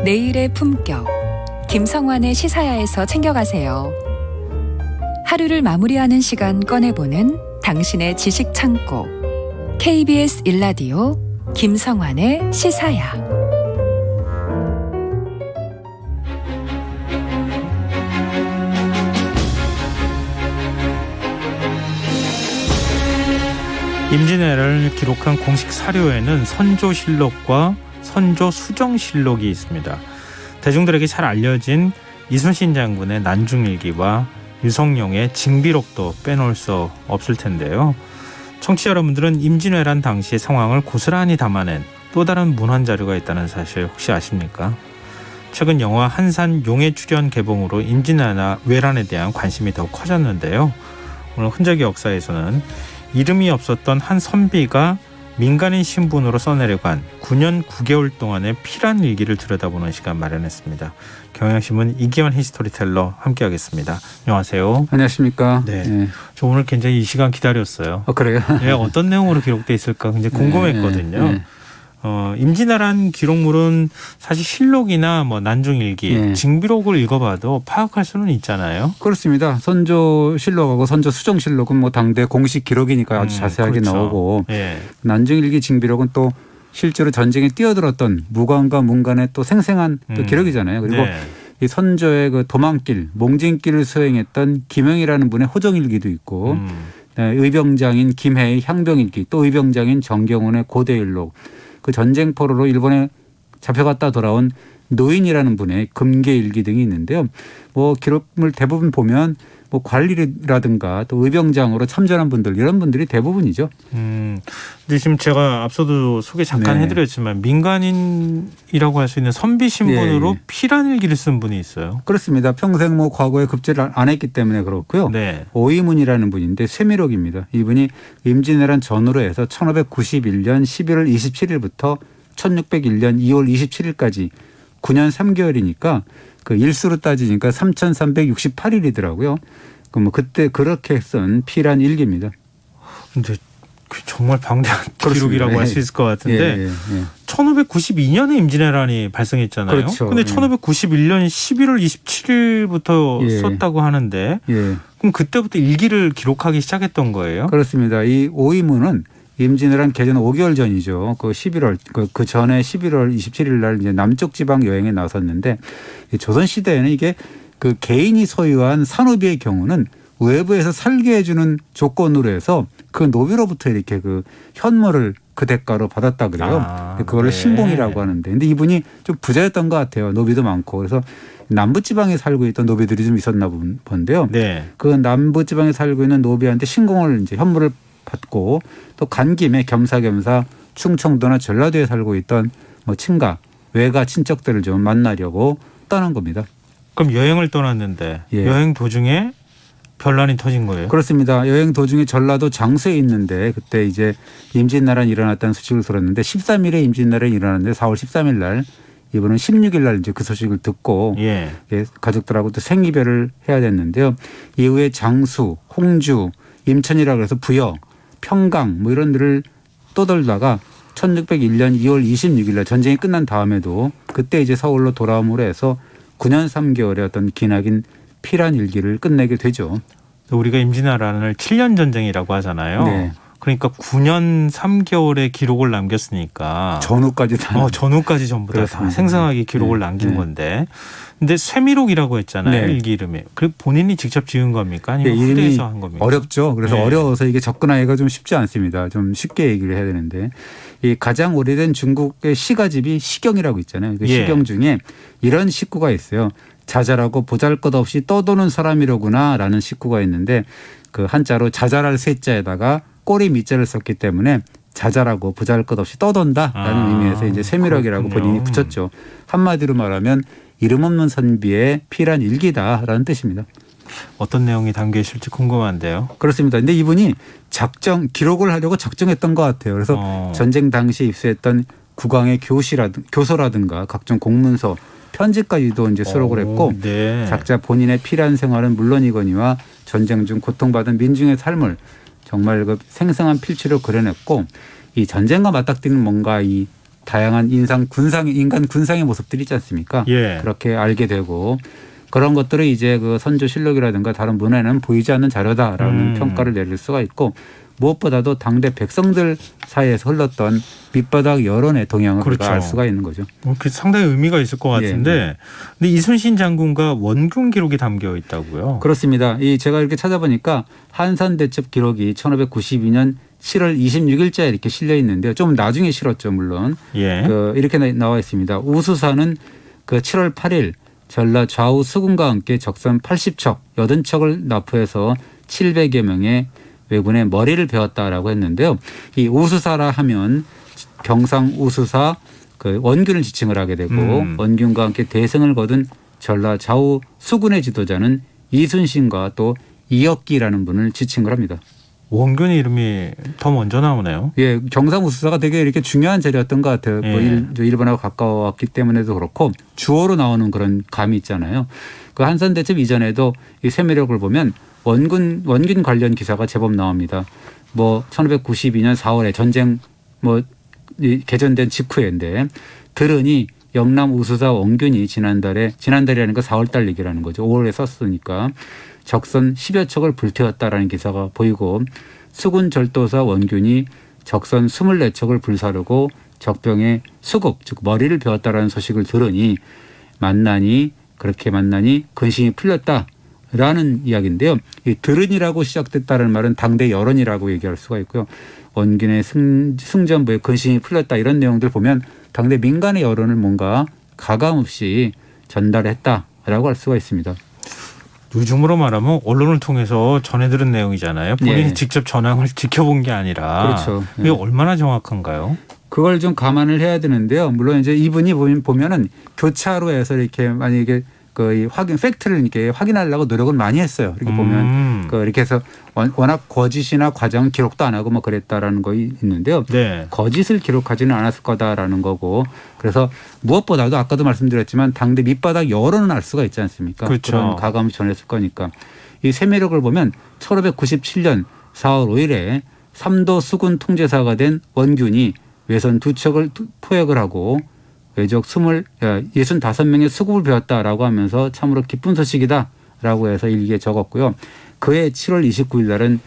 내일의 품격, 김성환의 시사야에서 챙겨가세요. 하루를 마무리하는 시간 꺼내보는 당신의 지식 창고. KBS 1라디오 김성환의 시사야. 임진왜란을 기록한 공식 사료에는 선조실록과 선조수정실록이 있습니다. 대중들에게 잘 알려진 이순신 장군의 난중일기와 유성룡의 징비록도 빼놓을 수 없을 텐데요. 청취자 여러분들은 임진왜란 당시 상황을 고스란히 담아낸 또 다른 문헌 자료가 있다는 사실 혹시 아십니까? 최근 영화 한산 용의 출연 개봉으로 임진왜란에 대한 관심이 더욱 커졌는데요. 오늘 흔적의 역사에서는 이름이 없었던 한 선비가 민간인 신분으로 써내려고 한 9년 9개월 동안의 피란 일기를 들여다보는 시간 마련했습니다. 경향신문 이기환 히스토리텔러 함께하겠습니다. 안녕하세요. 안녕하십니까. 네. 네. 저 오늘 굉장히 이 시간 기다렸어요. 그래요? 네, 어떤 내용으로 기록되어 있을까 굉장히 궁금했거든요. 네. 임진왜란 기록물은 사실 실록이나 난중일기, 징비록을 읽어봐도 파악할 수는 있잖아요. 그렇습니다. 선조실록하고 선조수정실록은 당대 공식 기록이니까 아주 자세하게 그렇죠. 나오고 난중일기, 징비록은 또 실제로 전쟁에 뛰어들었던 무관과 문간의 또 생생한 또 기록이잖아요. 그리고 이 선조의 그 도망길, 몽진길을 수행했던 김영이라는 분의 호정일기도 있고 의병장인 김해의 향병일기, 또 의병장인 정경훈의 고대일록, 그 전쟁포로로 일본에 잡혀갔다 돌아온 노인이라는 분의 금계일기 등이 있는데요. 기록물 대부분 보면 관리라든가 또 의병장으로 참전한 분들 이런 분들이 대부분이죠. 근데 지금 제가 앞서도 소개 잠깐 해드렸지만 민간인이라고 할 수 있는 선비 신분으로 피란 일기를 쓴 분이 있어요. 그렇습니다. 평생 과거에 급제를 안 했기 때문에 그렇고요. 오이문이라는 분인데 쇠미록입니다. 이분이 임진왜란 전후로 해서 1591년 11월 27일부터 1601년 2월 27일까지 9년 3개월이니까 그 일수로 따지니까 3,368일이더라고요. 그때 그렇게 쓴 피란 일기입니다. 근데 정말 방대한 기록이라고 할 수 있을 것 같은데 1592년에 임진왜란이 발생했잖아요. 그렇죠. 근데 1591년 11월 27일부터 썼다고 하는데 그럼 그때부터 일기를 기록하기 시작했던 거예요? 그렇습니다. 이 오이문은 임진왜란 개전 5개월 전이죠. 그 11월 그 전에 11월 27일 날 이제 남쪽 지방 여행에 나섰는데 조선 시대에는 이게 그 개인이 소유한 산업의 경우는 외부에서 살게 해주는 조건으로 해서 그 노비로부터 이렇게 그 현물을 그 대가로 받았다 그래요. 그거를 신봉이라고 하는데, 근데 이분이 좀 부자였던 것 같아요. 노비도 많고. 그래서 남부지방에 살고 있던 노비들이 좀 있었나 본데요. 그 남부지방에 살고 있는 노비한테 신공을 이제 현물을 받고 또 간 김에 겸사겸사 충청도나 전라도에 살고 있던 친가, 외가 친척들을 좀 만나려고 떠난 겁니다. 그럼 여행을 떠났는데 여행 도중에 변란이 터진 거예요? 그렇습니다. 여행 도중에 전라도 장수에 있는데 그때 이제 임진왜란이 일어났다는 소식을 들었는데 13일에 임진왜란이 일어났는데 4월 13일 날 이분은 16일 날 이제 그 소식을 듣고 가족들하고 또 생이별을 해야 됐는데요. 이후에 장수, 홍주, 임천이라고 해서 부여, 평강 이런 데를 떠돌다가 1601년 2월 26일 날 전쟁이 끝난 다음에도 그때 이제 서울로 돌아옴으로 해서 9년 3개월의 어떤 기나긴 피란 일기를 끝내게 되죠. 우리가 임진왜란을 7년 전쟁이라고 하잖아요. 그러니까 9년 3개월의 기록을 남겼으니까 전후까지 다 전후까지 전부 다 생생하게 기록을 남긴 건데, 근데 쇠미록이라고 했잖아요. 일기 이름이. 그 본인이 직접 지은 겁니까? 아니면 후대에서 한 겁니까? 어렵죠. 그래서 어려워서 이게 접근하기가 좀 쉽지 않습니다. 좀 쉽게 얘기를 해야 되는데, 이 가장 오래된 중국의 시가집이 시경이라고 있잖아요. 그 시경 중에 이런 식구가 있어요. 자잘하고 보잘것없이 떠도는 사람이로구나라는 식구가 있는데, 그 한자로 자잘할 쇠자에다가 꼬리 밑자를 썼기 때문에 자잘하고 보잘것없이 떠돈다라는 의미에서 이제 쇠미록이라고 본인이 붙였죠. 한마디로 말하면 이름 없는 선비의 피란 일기다라는 뜻입니다. 어떤 내용이 담겨 있을지 궁금한데요. 그렇습니다. 근데 이분이 기록을 하려고 작정했던 것 같아요. 그래서 전쟁 당시 입수했던 국왕의 교서라든가 각종 공문서, 편지까지도 이제 수록을 했고 작자 본인의 피란 생활은 물론이거니와 전쟁 중 고통받은 민중의 삶을 정말 그 생생한 필치로 그려냈고, 이 전쟁과 맞닥뜨리는 뭔가 이 다양한 인간 군상의 모습들이 있지 않습니까? 예. 그렇게 알게 되고 그런 것들을 이제 그 선조실록이라든가 다른 문헌에는 보이지 않는 자료다라는 평가를 내릴 수가 있고 무엇보다도 당대 백성들 사이에서 흘렀던 밑바닥 여론의 동향을 그렇죠. 우리가 알 수가 있는 거죠. 그 상당히 의미가 있을 것 같은데 예. 근데 이순신 장군과 원균 기록이 담겨 있다고요? 그렇습니다. 제가 이렇게 찾아보니까 한산대첩 기록이 1592년 7월 26일자에 이렇게 실려 있는데요. 좀 나중에 실었죠, 물론. 예. 이렇게 나와 있습니다. 우수사는 그 7월 8일 전라 좌우 수군과 함께 적선 80척, 80척을 납포해서 700여 명의 왜군의 머리를 베었다라고 했는데요. 이 우수사라 하면 경상 우수사 그 원균을 지칭을 하게 되고 원균과 함께 대승을 거둔 전라 좌우 수군의 지도자는 이순신과 또 이역기라는 분을 지칭을 합니다. 원균 이름이 더 먼저 나오네요. 예, 경상 우수사가 되게 이렇게 중요한 자리였던 것 같아요. 예. 뭐 일본하고 가까웠기 때문에도 그렇고 주어로 나오는 그런 감이 있잖아요. 그 한산대첩 이전에도 이 세미록을 보면 원균 관련 기사가 제법 나옵니다. 뭐 1592년 4월에 전쟁 개전된 직후인데 들으니 영남 우수사 원균이 지난달이라는 거 4월달 얘기라는 거죠. 5월에 썼으니까 적선 10여 척을 불태웠다라는 기사가 보이고 수군 절도사 원균이 적선 24척을 불사르고 적병의 수급 즉 머리를 베었다라는 소식을 들으니 그렇게 만나니 근심이 풀렸다라는 이야기인데요. 이 들으니라고 시작됐다는 말은 당대 여론이라고 얘기할 수가 있고요. 원균의 승전부에 근심이 풀렸다 이런 내용들 보면 당대 민간의 여론을 뭔가 가감없이 전달했다라고 할 수가 있습니다. 요즘으로 말하면 언론을 통해서 전해들은 내용이잖아요. 본인이 예. 직접 전황을 지켜본 게 아니라 그렇죠. 이게 얼마나 정확한가요? 그걸 좀 감안을 해야 되는데요. 물론 이제 이분이 보면은 교차로에서 이렇게 만약에 그 팩트를 이렇게 확인하려고 노력을 많이 했어요. 이렇게 보면 이렇게 해서 워낙 거짓이나 과장 기록도 안 하고 뭐 그랬다라는 거 있는데요. 네. 거짓을 기록하지는 않았을 거다라는 거고 그래서 무엇보다도 아까도 말씀드렸지만 당대 밑바닥 여론은 알 수가 있지 않습니까? 그렇죠. 그런 가감을 전했을 거니까 이 세미록을 보면 1597년 4월 5일에 삼도 수군 통제사가 된 원균이 외선 2척을 포획을 하고 외적 65명의 수급을 배웠다라고 하면서 참으로 기쁜 소식이다라고 해서 일기에 적었고요. 그해 7월 29일 날은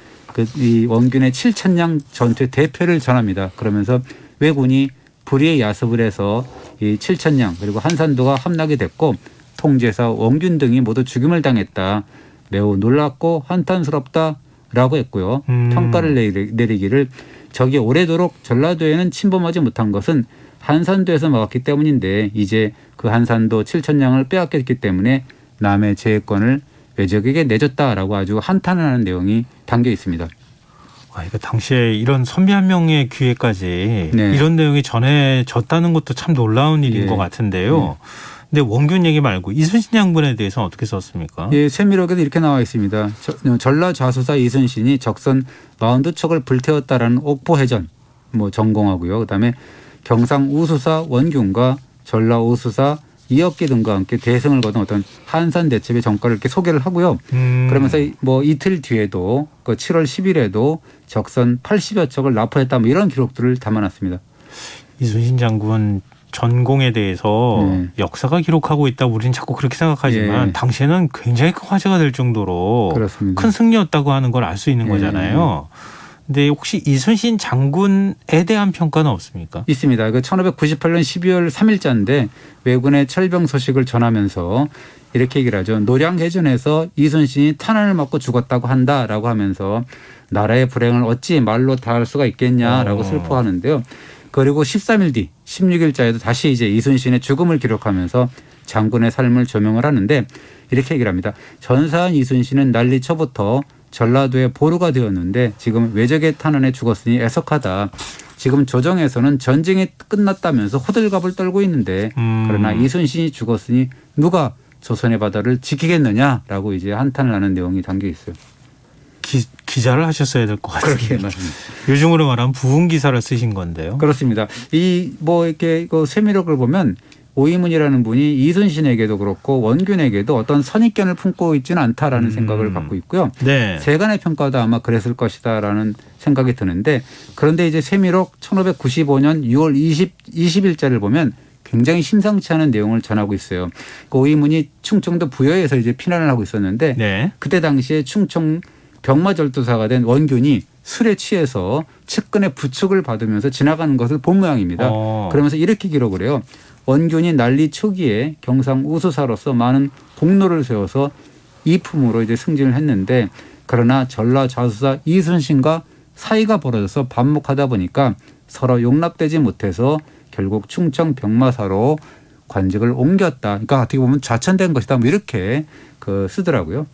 이 원균의 7천량 전투의 대표를 전합니다. 그러면서 왜군이 불의의 야습을 해서 이 7천량 그리고 한산도가 함락이 됐고 통제사 원균 등이 모두 죽임을 당했다. 매우 놀랍고 한탄스럽다라고 했고요. 평가를 내리기를 적이 오래도록 전라도에는 침범하지 못한 것은 한산도에서 막았기 때문인데 이제 그 한산도 7천량을 빼앗겼기 때문에 남의 제해권을 외적에게 내줬다라고 아주 한탄하는 내용이 담겨 있습니다. 그러니까 당시에 이런 선비 한 명의 귀에까지 네. 이런 내용이 전해졌다는 것도 참 놀라운 일인 예. 것 같은데요. 근데 원균 얘기 말고 이순신 장군에 대해서는 어떻게 썼습니까? 예, 세미록에도 이렇게 나와 있습니다. 전라 좌수사 이순신이 적선 42척을 불태웠다라는 옥포해전 전공하고요. 그다음에 경상 우수사 원균과 전라 우수사 이역기 등과 함께 대승을 거둔 어떤 한산 대첩의 전과를 이렇게 소개를 하고요. 그러면서 이틀 뒤에도 그 7월 10일에도 적선 80여 척을 납포했다 이런 기록들을 담아놨습니다. 이순신 장군 전공에 대해서 역사가 기록하고 있다고 우리는 자꾸 그렇게 생각하지만 당시에는 굉장히 큰 화제가 될 정도로 그렇습니다. 큰 승리였다고 하는 걸 알 수 있는 거잖아요. 근데 혹시 이순신 장군에 대한 평가는 없습니까? 있습니다. 1598년 12월 3일자인데 왜군의 철병 소식을 전하면서 이렇게 얘기를 하죠. 노량해전에서 이순신이 탄환을 맞고 죽었다고 한다라고 하면서 나라의 불행을 어찌 말로 다할 수가 있겠냐라고 슬퍼하는데요. 그리고 13일 뒤 16일자에도 다시 이제 이순신의 죽음을 기록하면서 장군의 삶을 조명을 하는데 이렇게 얘기를 합니다. 전사한 이순신은 난리 초부터 전라도의 보루가 되었는데 지금 외적의 탄원에 죽었으니 애석하다. 지금 조정에서는 전쟁이 끝났다면서 호들갑을 떨고 있는데 그러나 이순신이 죽었으니 누가 조선의 바다를 지키겠느냐라고 이제 한탄을 하는 내용이 담겨 있어요. 기자를 하셨어야 될 것 같아요. 그렇게 맞습니다. 요즘으로 말하면 부흥 기사를 쓰신 건데요. 그렇습니다. 이렇게 세미록을 보면 오이문이라는 분이 이순신에게도 그렇고 원균에게도 어떤 선입견을 품고 있지는 않다라는 생각을 갖고 있고요. 네. 세간의 평가도 아마 그랬을 것이다라는 생각이 드는데 그런데 이제 세미록 1595년 6월 20일자를 보면 굉장히 심상치 않은 내용을 전하고 있어요. 그 오이문이 충청도 부여에서 이제 피난을 하고 있었는데 네. 그때 당시에 충청 병마절도사가 된 원균이 술에 취해서 측근의 부축을 받으면서 지나가는 것을 본 모양입니다. 그러면서 이렇게 기록을 해요. 원균이 난리 초기에 경상 우수사로서 많은 공로를 세워서 이품으로 이제 승진을 했는데 그러나 전라 좌수사 이순신과 사이가 벌어져서 반목하다 보니까 서로 용납되지 못해서 결국 충청 병마사로 관직을 옮겼다. 그러니까 어떻게 보면 좌천된 것이다. 뭐 이렇게 쓰더라고요.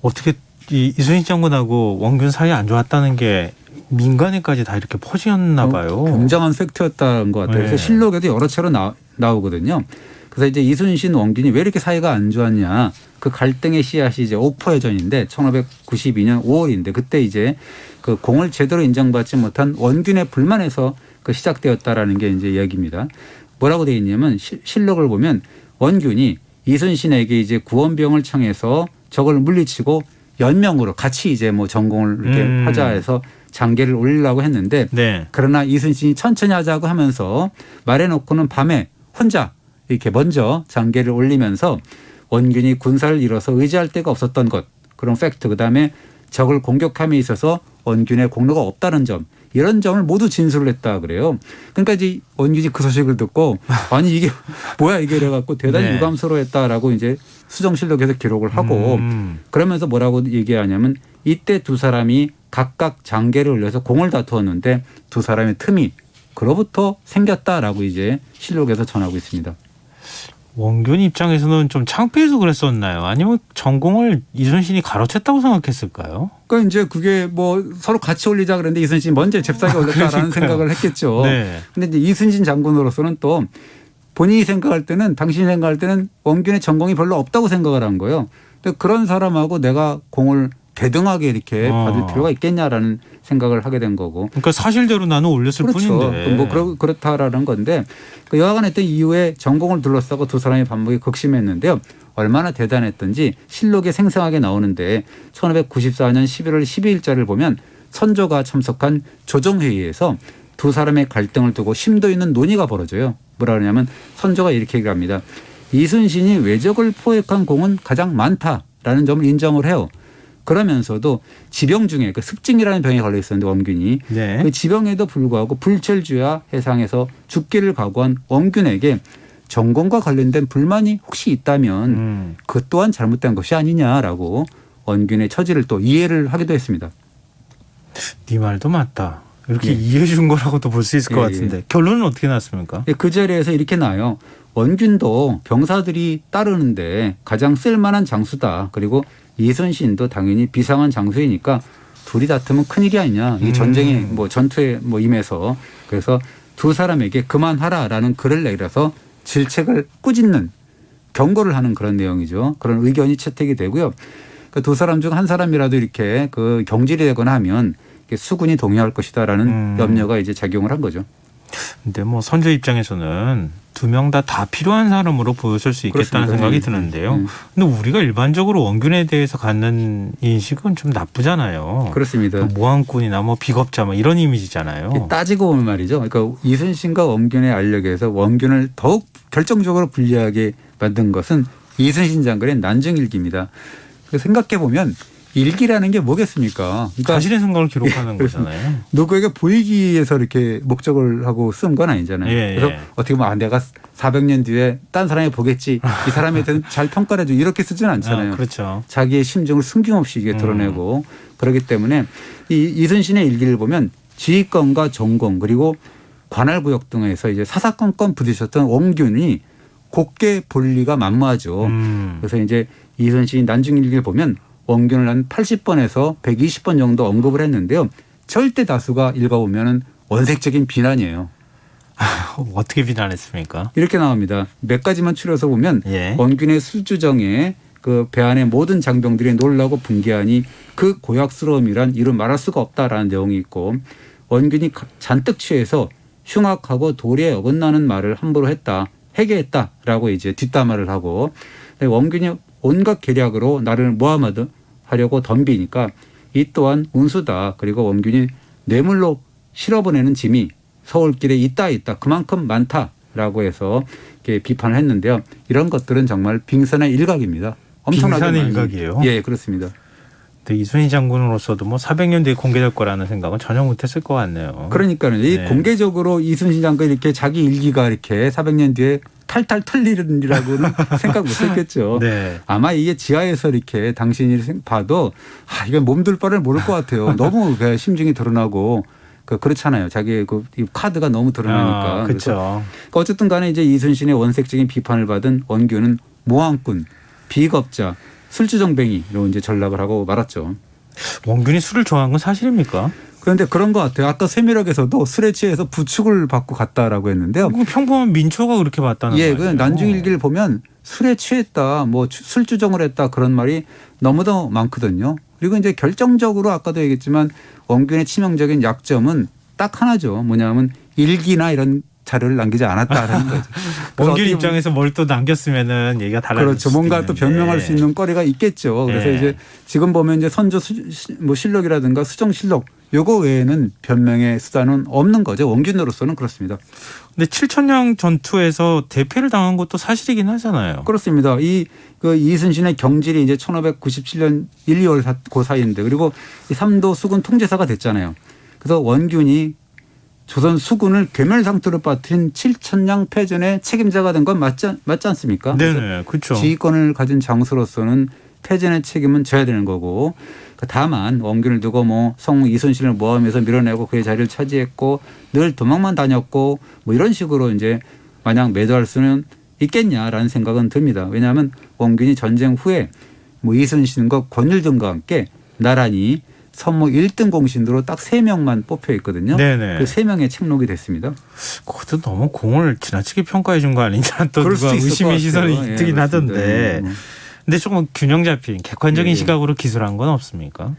어떻게 이순신 장군하고 원균 사이 안 좋았다는 게 민간에까지 다 이렇게 퍼지었나 봐요. 굉장한 팩트였다는 것 같아요. 네. 그래서 실록에도 여러 차례 나오거든요. 그래서 이제 이순신 원균이 왜 이렇게 사이가 안 좋았냐. 그 갈등의 씨앗이 이제 옥포해전인데 1592년 5월인데 그때 이제 그 공을 제대로 인정받지 못한 원균의 불만에서 시작되었다라는 게 이제 이야기입니다. 뭐라고 되어 있냐면 실록을 보면 원균이 이순신에게 이제 구원병을 청해서 적을 물리치고 연명으로 같이 이제 뭐 전공을 이렇게 하자 해서 장계를 올리려고 했는데 네. 그러나 이순신이 천천히 하자고 하면서 말해놓고는 밤에 혼자 이렇게 먼저 장계를 올리면서 원균이 군사를 잃어서 의지할 데가 없었던 것 그런 팩트 그다음에 적을 공격함에 있어서 원균의 공로가 없다는 점 이런 점을 모두 진술을 했다 그래요. 그러니까 이제 원균이 그 소식을 듣고 아니 이게 뭐야 이게 이래갖고 대단히 네. 유감스러워했다라고 이제 수정실록에서 기록을 하고 그러면서 뭐라고 얘기하냐면 이때 두 사람이 각각 장계를 올려서 공을 다투었는데 두 사람의 틈이 그로부터 생겼다라고 이제 실록에서 전하고 있습니다. 원균 입장에서는 좀 창피해서 그랬었나요? 아니면 전공을 이순신이 가로챘다고 생각했을까요? 그러니까 이제 그게 뭐 서로 같이 올리자 그랬는데 이순신이 먼저 잽싸게 올렸다라는 생각을 했겠죠. 네. 근데 이제 이순신 장군으로서는 또 본인이 생각할 때는 당신이 생각할 때는 원균의 전공이 별로 없다고 생각을 한 거예요. 근데 그런 사람하고 내가 공을 대등하게 이렇게 받을 필요가 있겠냐라는 생각을 하게 된 거고. 그러니까 사실대로 나는 올렸을 그렇죠. 뿐인데. 뭐 그렇다라는 건데 여하간 했던 이후에 전공을 둘러싸고 두 사람의 반목이 극심했는데요. 얼마나 대단했던지 실록에 생생하게 나오는데 1594년 11월 12일자를 보면 선조가 참석한 조정회의에서 두 사람의 갈등을 두고 심도 있는 논의가 벌어져요. 뭐라 그러냐면 선조가 이렇게 얘기를 합니다. 이순신이 외적을 포획한 공은 가장 많다라는 점을 인정을 해요. 그러면서도 지병 중에 그 습증이라는 병에 걸려 있었는데 원균이 네. 그 지병에도 불구하고 불철주야 해상에서 죽기를 각오한 원균에게 전공과 관련된 불만이 혹시 있다면 그 또한 잘못된 것이 아니냐라고 원균의 처지를 또 이해를 하기도 했습니다. 네 말도 맞다. 이렇게 예. 이해해 준 거라고도 볼 수 있을 것 예, 같은데 결론은 어떻게 났습니까? 그 자리에서 이렇게 나와요. 원균도 병사들이 따르는데 가장 쓸만한 장수다. 그리고 이순신도 당연히 비상한 장수이니까 둘이 다투면 큰일이 아니냐. 이 전쟁에 뭐 전투에 뭐 임해서 그래서 두 사람에게 그만하라라는 글을 내려서 질책을 꾸짖는 경고를 하는 그런 내용이죠. 그런 의견이 채택이 되고요. 그 두 사람 중 한 사람이라도 이렇게 그 경질이 되거나 하면 수군이 동의할 것이다라는 염려가 이제 작용을 한 거죠. 근데 뭐 선조 입장에서는 두 명 다 필요한 사람으로 보였을 수 있겠다는 그렇습니다. 생각이 드는데요. 근데 우리가 일반적으로 원균에 대해서 갖는 인식은 좀 나쁘잖아요. 그렇습니다. 모함꾼이나 뭐 비겁자 뭐 이런 이미지잖아요. 따지고 보면 말이죠. 그러니까 이순신과 원균의 알력에서 원균을 더욱 결정적으로 불리하게 만든 것은 이순신 장군의 난중일기입니다. 생각해 보면 일기라는 게 뭐겠습니까? 그러니까 자신의 생각을 기록하는 거잖아요. 누구에게 보이기 위해서 이렇게 목적을 하고 쓴 건 아니잖아요. 예, 그래서 예. 어떻게 보면 내가 400년 뒤에 딴 사람이 보겠지. 이 사람에 대해서 잘 평가를 해줘. 이렇게 쓰지는 않잖아요. 그렇죠. 자기의 심정을 숨김없이 이게 드러내고 그렇기 때문에 이 이순신의 일기를 보면 지휘권과 전공 그리고 관할구역 등에서 이제 사사건건 부딪혔던 원균이 곱게 볼 리가 만무하죠. 그래서 이제 이순신이 난중일기를 보면 원균을 한 80번에서 120번 정도 언급을 했는데요. 절대 다수가 읽어보면 원색적인 비난이에요. 어떻게 비난했습니까? 이렇게 나옵니다. 몇 가지만 추려서 보면 예. 원균의 술주정에 그 배 안의 모든 장병들이 놀라고 분개하니 그 고약스러움이란 이루 말할 수가 없다라는 내용이 있고 원균이 잔뜩 취해서 흉악하고 도리에 어긋나는 말을 함부로 했다. 해계했다라고 이제 뒷담화를 하고 원균이 온갖 계략으로 나를 모함하려고 덤비니까 이 또한 운수다. 그리고 원균이 뇌물로 실어보내는 짐이 서울길에 있다 그만큼 많다라고 해서 이렇게 비판을 했는데요. 이런 것들은 정말 빙산의 일각입니다. 엄청나게 빙산의 많이. 일각이에요? 예, 그렇습니다. 근데 이순신 장군으로서도 뭐 400년 뒤에 공개될 거라는 생각은 전혀 못했을 것 같네요. 그러니까요. 이 공개적으로 이순신 장군이 이렇게 자기 일기가 이렇게 400년 뒤에 탈탈 털리리라고는 생각 못했겠죠. 네. 아마 이게 지하에서 이렇게 당신이 봐도 이건 몸둘 바를 모를 것 같아요. 너무 심증이 드러나고 그렇잖아요. 자기의 이 카드가 너무 드러나니까. 그렇죠. 어쨌든 간에 이제 이순신의 원색적인 비판을 받은 원균은 모함꾼, 비겁자, 술주정뱅이로 이제 전락을 하고 말았죠. 원균이 술을 좋아한 건 사실입니까? 그런데 그런 것 같아요. 아까 세미력에서도 술에 취해서 부축을 받고 갔다라고 했는데요. 평범한 민초가 그렇게 봤다는 거예요. 예, 그 난중일기를 보면 술에 취했다, 뭐 술주정을 했다 그런 말이 너무도 많거든요. 그리고 이제 결정적으로 아까도 얘기했지만 원균의 치명적인 약점은 딱 하나죠. 뭐냐면 일기나 이런 자료를 남기지 않았다라는 거죠. 원균 입장에서 뭘 또 남겼으면은 얘기가 달라질 그렇죠. 수도 뭔가 또 있는데. 변명할 수 있는 거리가 있겠죠. 그래서 이제 지금 보면 이제 선조 뭐 실록이라든가 수정실록 요거 외에는 변명의 수단은 없는 거죠. 원균으로서는 그렇습니다. 근데 7천량 전투에서 대패를 당한 것도 사실이긴 하잖아요. 그렇습니다. 그 이순신의 경질이 이제 1597년 1, 2월 그 사이인데 그리고 이 삼도 수군 통제사가 됐잖아요. 그래서 원균이 조선 수군을 괴멸 상태로 빠뜨린 7천량 패전의 책임자가 된 건 맞지 않습니까? 네네, 그렇죠. 지휘권을 가진 장수로서는 패전의 책임은 져야 되는 거고 다만 원균을 두고 뭐 성우 이순신을 모함해서 밀어내고 그의 자리를 차지했고 늘 도망만 다녔고 뭐 이런 식으로 이제 마냥 매도할 수는 있겠냐라는 생각은 듭니다. 왜냐하면 원균이 전쟁 후에 뭐 이순신과 권율 등과 함께 나란히 선모 1등 공신으로 딱 3명만 뽑혀 있거든요. 네네. 그 3명의 책록이 됐습니다. 그것도 너무 공을 지나치게 평가해 준 거 아니냐 또 그럴 누가 수 있을 의심의 것 시선이 같아요. 뜨긴 예, 하던데. 근데 조금 균형 잡힌 객관적인 예. 시각으로 기술한 건 없습니까?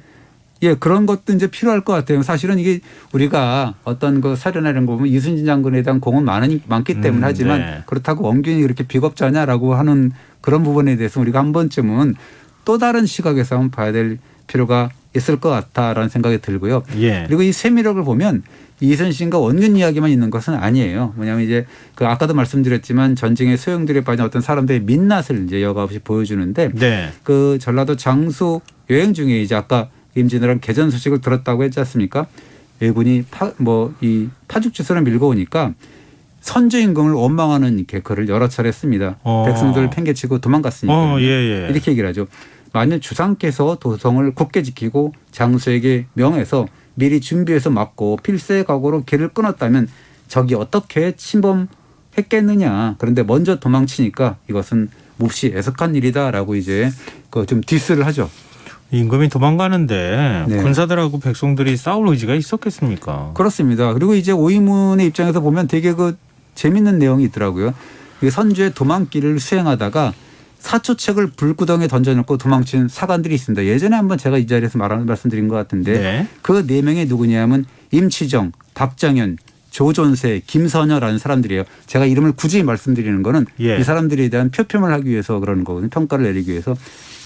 예, 그런 것도 이제 필요할 것 같아요. 사실은 이게 우리가 어떤 그 사료나 이런 거 보면 이순신 장군에 대한 공은 많기 때문에 하지만 네. 그렇다고 원균이 그렇게 비겁자냐라고 하는 그런 부분에 대해서 우리가 한 번쯤은 또 다른 시각에서 한번 봐야 될 필요가 있을 것 같다라는 생각이 들고요. 예. 그리고 이 세미력을 보면 이순신과 원균 이야기만 있는 것은 아니에요. 뭐냐면 이제 그 아까도 말씀드렸지만 전쟁의 소용돌이에 빠진 어떤 사람들의 민낯을 이제 여과없이 보여주는데 네. 그 전라도 장수 여행 중에 이제 아까 임진왜란 개전 소식을 들었다고 했지 않습니까? 왜군이 이 파죽지선을 밀고 오니까 선조 임금을 원망하는 글을 여러 차례 씁니다. 백성들을 팽개치고 도망갔으니까 예. 이렇게 얘기를 하죠. 만일 주상께서 도성을 굳게 지키고 장수에게 명해서 미리 준비해서 막고 필수의 각오로 길을 끊었다면 적이 어떻게 침범했겠느냐. 그런데 먼저 도망치니까 이것은 몹시 애석한 일이다라고 이제 그 좀 디스를 하죠. 임금이 도망가는데 네. 군사들하고 백성들이 싸울 의지가 있었겠습니까? 그렇습니다. 그리고 이제 오이문의 입장에서 보면 되게 그 재밌는 내용이 있더라고요. 선조의 도망길을 수행하다가 사초책을 불구덩이에 던져놓고 도망친 사관들이 있습니다. 예전에 한번 제가 이 자리에서 말씀드린 것 같은데 네. 그 4명이 누구냐면 임치정, 박정현, 조존세, 김선여라는 사람들이에요. 제가 이름을 굳이 말씀드리는 거는 예. 이 사람들에 대한 표평을 하기 위해서 그러는 거거든요. 평가를 내리기 위해서.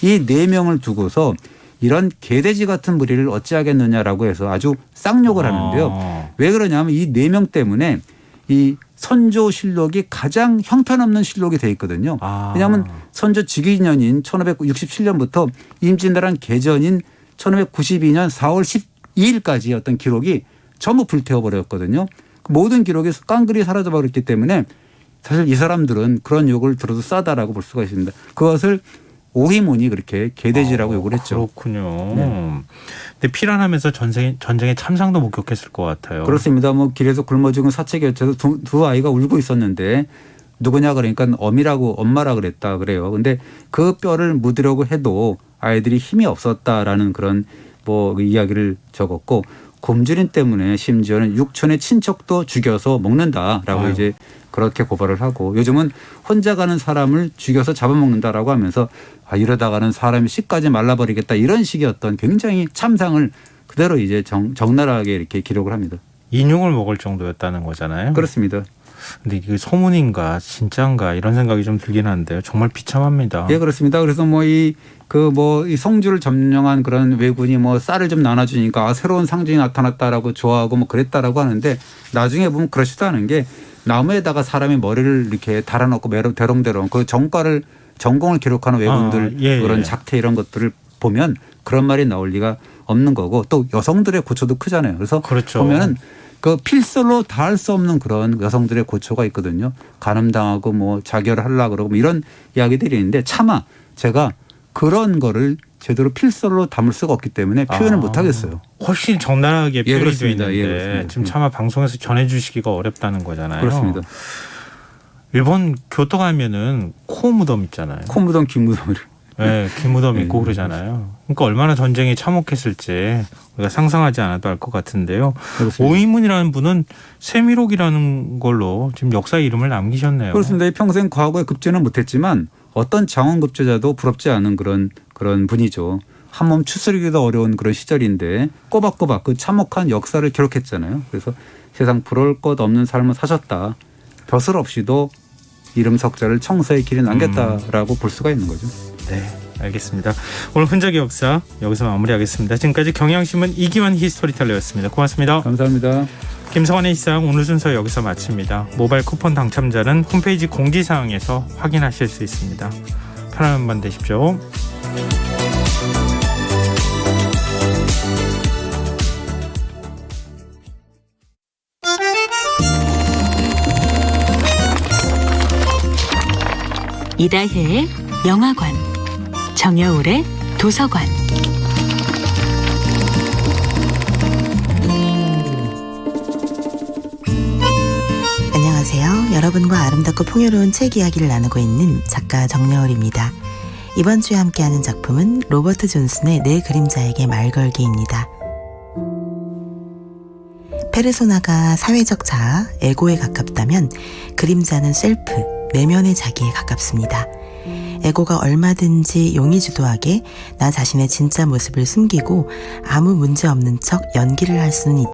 이 4명을 두고서 이런 개돼지 같은 무리를 어찌하겠느냐라고 해서 아주 쌍욕을 하는데요. 왜 그러냐면 이 4명 때문에 이 선조실록이 가장 형편없는 실록이 돼 있거든요. 왜냐하면 선조 즉위년인 1567년부터 임진왜란 개전인 1592년 4월 12일까지 어떤 기록이 전부 불태워버렸거든요. 모든 기록이 깡그리 사라져버렸기 때문에 사실 이 사람들은 그런 욕을 들어도 싸다라고 볼 수가 있습니다. 그것을 오희문이 그렇게 개돼지라고 욕을 했죠. 그렇군요. 네. 근데 피란하면서 전쟁의 참상도 목격했을 것 같아요. 그렇습니다. 뭐 길에서 굶어 죽은 사체 곁에서 두 아이가 울고 있었는데 누구냐 그러니까 어미라고 엄마라 그랬다 그래요. 근데 그 뼈를 묻으려고 해도 아이들이 힘이 없었다라는 그런 뭐 이야기를 적었고 굶주림 때문에 심지어는 육촌의 친척도 죽여서 먹는다라고 이제 그렇게 고발을 하고 요즘은 혼자 가는 사람을 죽여서 잡아먹는다라고 하면서 이러다가는 사람이 씨까지 말라버리겠다 이런 식의 어떤 굉장히 참상을 그대로 이제 적나라하게 이렇게 기록을 합니다. 인용을 먹을 정도였다는 거잖아요. 그렇습니다. 근데 이게 소문인가 진짜인가 이런 생각이 좀 들긴 한데요. 정말 비참합니다. 예, 그렇습니다. 그래서 이 성주를 점령한 그런 왜군이 쌀을 좀 나눠주니까 새로운 상징이 나타났다라고 좋아하고 그랬다라고 하는데 나중에 보면 그렇지도 않은 게 나무에다가 사람이 머리를 이렇게 달아놓고 대롱대롱 그 전공을 기록하는 왜군들 그런 작태 이런 것들을 보면 그런 말이 나올 리가 없는 거고 또 여성들의 고초도 크잖아요. 그래서 그렇죠. 보면은 그 필설로 다 할 수 없는 그런 여성들의 고초가 있거든요. 간음당하고 자결을 하려고 그러고 이런 이야기들이 있는데 차마 제가 그런 거를 제대로 필설로 담을 수가 없기 때문에 표현을 못 하겠어요. 훨씬 적나라하게 표현이 되어 있는데 그렇습니다. 지금 차마 방송에서 전해주시기가 어렵다는 거잖아요. 그렇습니다. 일본 교토 가면은 코 무덤 있잖아요. 코 무덤, 긴 무덤. 네, 긴 무덤 있고 그러잖아요. 그러니까 얼마나 전쟁에 참혹했을지 우리가 상상하지 않아도 알 것 같은데요. 그렇습니다. 오이문이라는 분은 세미록이라는 걸로 지금 역사의 이름을 남기셨네요. 그렇습니다. 평생 과거에 급제는 못했지만 어떤 장원 급제자도 부럽지 않은 그런 분이죠. 한 몸 추스르기도 어려운 그런 시절인데 꼬박꼬박 그 참혹한 역사를 기록했잖아요. 그래서 세상 부러울 것 없는 삶을 사셨다. 벼슬 없이도 이름 석자를 청서의 길에 남겼다라고 볼 수가 있는 거죠. 네, 알겠습니다. 오늘 흔적의 역사 여기서 마무리하겠습니다. 지금까지 경향신문 이기환 히스토리텔러였습니다. 고맙습니다. 감사합니다. 김성환의 시상 오늘 순서 여기서 마칩니다. 모바일 쿠폰 당첨자는 홈페이지 공지사항에서 확인하실 수 있습니다. 편안한 밤 되십시오. 이다혜의 영화관, 정여울의 도서관. 안녕하세요. 여러분과 아름답고 풍요로운 책 이야기를 나누고 있는 작가 정여울입니다. 이번 주에 함께하는 작품은 로버트 존슨의 내 그림자에게 말 걸기입니다. 페르소나가 사회적 자아, 에고에 가깝다면 그림자는 셀프, 내면의 자기에 가깝습니다. 에고가 얼마든지 용의주도하게 나 자신의 진짜 모습을 숨기고 아무 문제 없는 척 연기를 할 수는 있다.